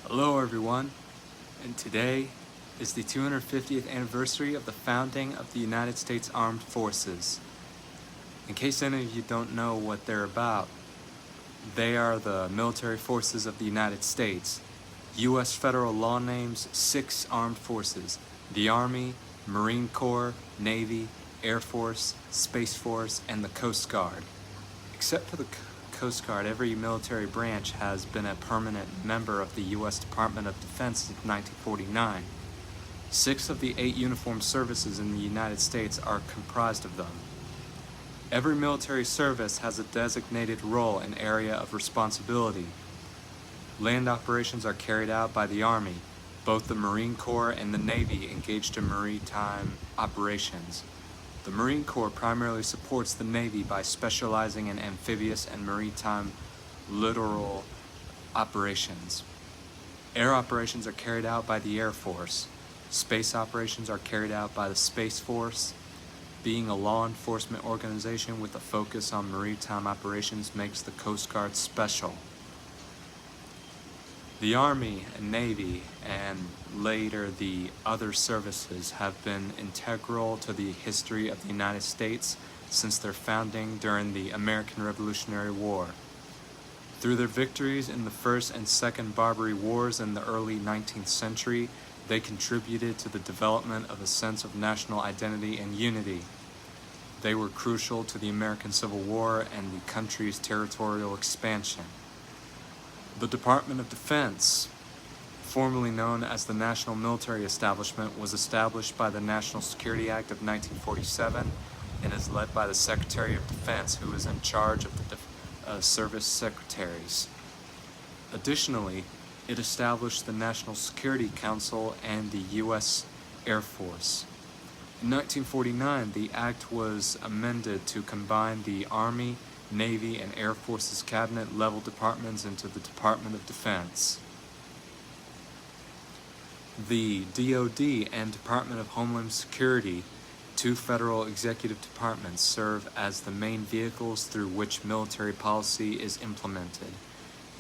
Hello everyone, and today is the 250th anniversary of the founding of the United States Armed Forces. In case any of you don't know what they're about, they are the military forces of the United States. U.S. federal law names 6 armed forces: the Army, Marine Corps, Navy, Air Force, Space Force, and the Coast Guard. Except for the Coast Guard, every military branch has been a permanent member of the U.S. Department of Defense since 1949. 6 of the 8 uniformed services in the United States are comprised of them. Every military service has a designated role and area of responsibility. Land operations are carried out by the Army. Both the Marine Corps and the Navy engaged in maritime operations. The Marine Corps primarily supports the Navy by specializing in amphibious and maritime littoral operations. Air operations are carried out by the Air Force. Space operations are carried out by the Space Force. Being a law enforcement organization with a focus on maritime operations makes the Coast Guard special. The Army and Navy, and later the other services, have been integral to the history of the United States since their founding during the American Revolutionary War. Through their victories in the First and Second Barbary Wars in the early 19th century, they contributed to the development of a sense of national identity and unity. They were crucial to the American Civil War and the country's territorial expansion. The Department of Defense, formerly known as the National Military Establishment, was established by the National Security Act of 1947 and is led by the Secretary of Defense, who is in charge of the service secretaries. Additionally, it established the National Security Council and the U.S. Air Force. In 1949, the act was amended to combine the Army, Navy, and Air Force's cabinet-level departments into the Department of Defense. The DoD and Department of Homeland Security, 2 federal executive departments, serve as the main vehicles through which military policy is implemented,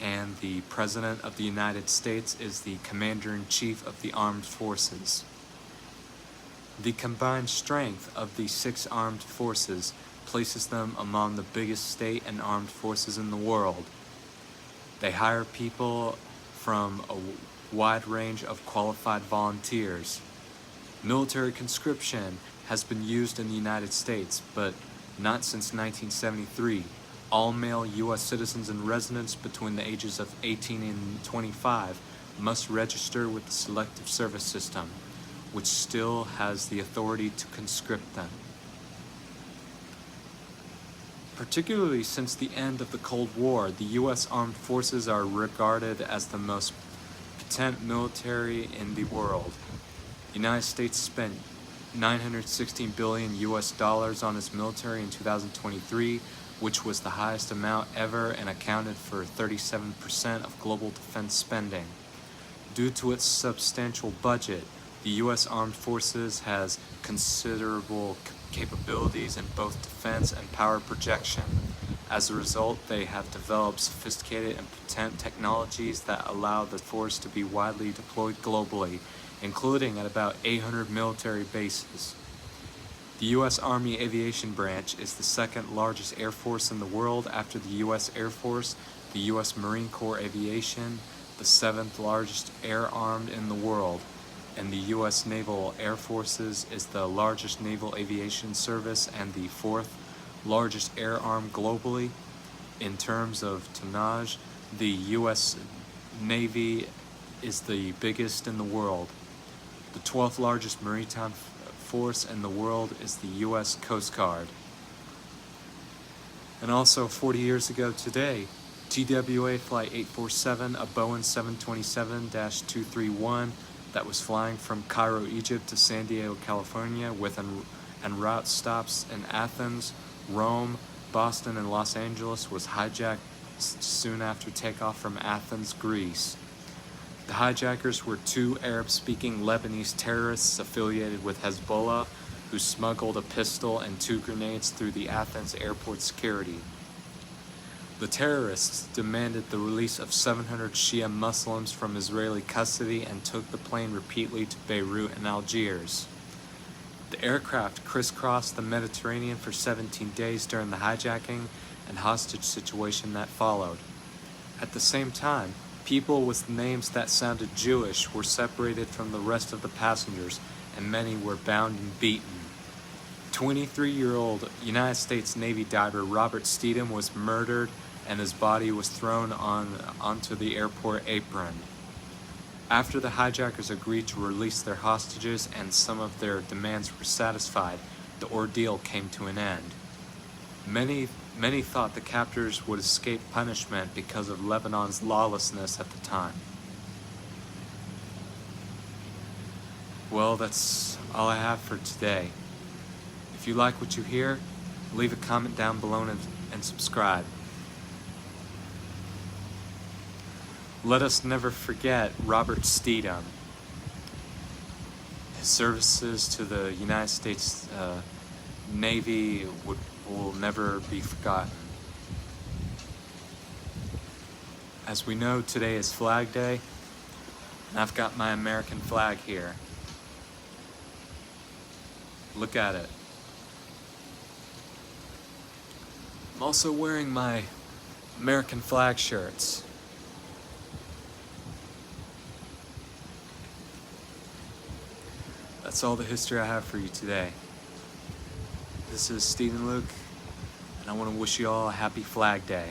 and the President of the United States is the Commander-in-Chief of the Armed Forces. The combined strength of the 6 armed forces places them among the biggest state and armed forces in the world. They hire people from a wide range of qualified volunteers. Military conscription has been used in the United States, but not since 1973. All male U.S. citizens and residents between the ages of 18 and 25 must register with the Selective Service System, which still has the authority to conscript them. Particularly since the end of the Cold War, the U.S. Armed Forces are regarded as the most potent military in the world. The United States spent $916 billion on its military in 2023, which was the highest amount ever and accounted for 37% of global defense spending. Due to its substantial budget, the U.S. Armed Forces has considerable capabilities in both defense and power projection. As a result, they have developed sophisticated and potent technologies that allow the force to be widely deployed globally, including at about 800 military bases. The U.S. Army Aviation Branch is the 2nd largest air force in the world after the U.S. Air Force, the U.S. Marine Corps Aviation, the 7th largest air armed in the world, and the U.S. Naval Air Forces is the largest naval aviation service and the 4th largest air arm globally. In terms of tonnage, the U.S. Navy is the biggest in the world. The 12th largest maritime force in the world is the U.S. Coast Guard. And also 40 years ago today, TWA Flight 847, a Boeing 727-231, that was flying from Cairo, Egypt to San Diego, California, with en route stops in Athens, Rome, Boston, and Los Angeles, was hijacked soon after takeoff from Athens, Greece. The hijackers were 2 Arab-speaking Lebanese terrorists affiliated with Hezbollah, who smuggled a pistol and 2 grenades through the Athens airport security. The terrorists demanded the release of 700 Shia Muslims from Israeli custody and took the plane repeatedly to Beirut and Algiers. The aircraft crisscrossed the Mediterranean for 17 days during the hijacking and hostage situation that followed. At the same time, people with names that sounded Jewish were separated from the rest of the passengers, and many were bound and beaten. 23-year-old United States Navy diver Robert Steedham was murdered, and his body was thrown onto the airport apron. After the hijackers agreed to release their hostages and some of their demands were satisfied, the ordeal came to an end. Many thought the captors would escape punishment because of Lebanon's lawlessness at the time. Well, that's all I have for today. If you like what you hear, leave a comment down below and subscribe. Let us never forget Robert Steedham. His services to the United States Navy will never be forgotten. As we know, today is Flag Day, and I've got my American flag here. Look at it. I'm also wearing my American flag shirts. That's all the history I have for you today. This is Stephen Luke, and I want to wish you all a happy Flag Day.